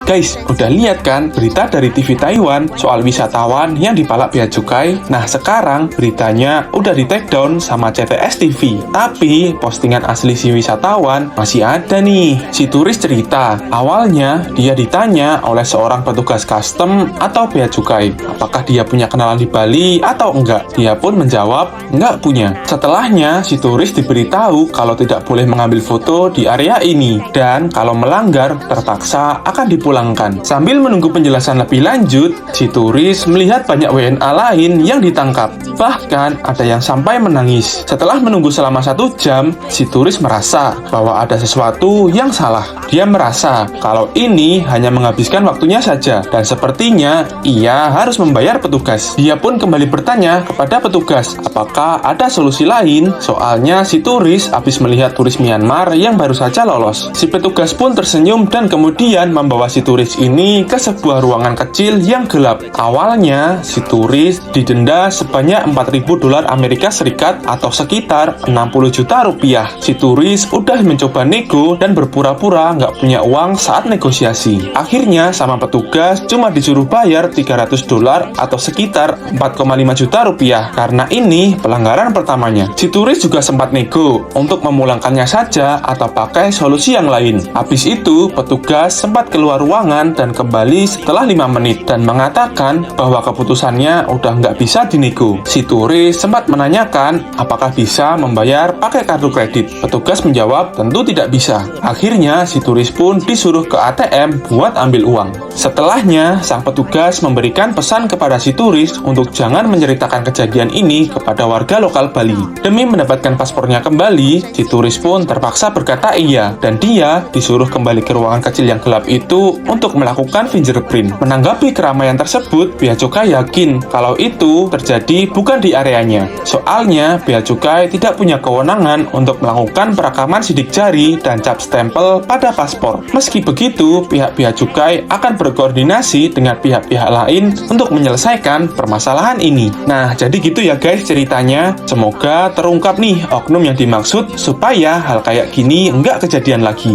Guys, udah lihat kan berita dari TV Taiwan soal wisatawan yang dipalak bea cukai? Nah, sekarang beritanya udah di take down sama CTS TV. Tapi postingan asli si wisatawan masih ada nih. Si turis cerita, awalnya dia ditanya oleh seorang petugas custom atau bea cukai, apakah dia punya kenalan di Bali atau enggak. Dia pun menjawab, enggak punya. Setelahnya, si turis diberitahu kalau tidak boleh mengambil foto di area ini, dan kalau melanggar, terpaksa akan dipulangkan. Sambil menunggu penjelasan lebih lanjut, si turis melihat banyak WNA lain yang ditangkap. Bahkan ada yang sampai menangis. Setelah menunggu selama 1 jam, si turis merasa bahwa ada sesuatu yang salah. Dia merasa kalau ini hanya menghabiskan waktunya saja, dan sepertinya ia harus membayar petugas. Dia pun kembali bertanya kepada petugas, apakah ada solusi lain? Soalnya si turis habis melihat turis Myanmar yang baru saja lolos. Si petugas pun tersenyum dan kemudian membawa si turis ini ke sebuah ruangan kecil yang gelap. Awalnya, si turis didenda sebanyak 4.000 dolar Amerika Serikat atau sekitar 60 juta rupiah. Si turis udah mencoba nego dan berpura-pura nggak punya uang saat negosiasi. Akhirnya, sama petugas cuma disuruh bayar 300 dolar atau sekitar 4,5 juta rupiah. Karena ini pelanggaran pertamanya. Si turis juga sempat nego untuk memulangkannya saja atau pakai solusi yang lain. Habis itu, petugas sempat keluar ruangan dan kembali setelah 5 menit dan mengatakan bahwa keputusannya udah nggak bisa dinego. Si turis sempat menanyakan apakah bisa membayar pakai kartu kredit. Petugas menjawab tentu tidak bisa. Akhirnya si turis pun disuruh ke ATM buat ambil uang. Setelahnya, sang petugas memberikan pesan kepada si turis untuk jangan menceritakan kejadian ini kepada warga lokal Bali. Demi mendapatkan paspornya kembali, si turis pun terpaksa berkata iya, dan dia disuruh kembali ke ruangan kecil yang gelap itu untuk melakukan fingerprint. Menanggapi keramaian tersebut, Bea Cukai yakin kalau itu terjadi bukan di areanya. Soalnya, Bea Cukai tidak punya kewenangan untuk melakukan perekaman sidik jari dan cap stempel pada paspor. Meski begitu, pihak Bea Cukai akan berkoordinasi dengan pihak-pihak lain untuk menyelesaikan permasalahan ini. Nah, jadi gitu ya guys ceritanya. Semoga terungkap nih oknum yang dimaksud supaya hal kayak gini nggak kejadian lagi.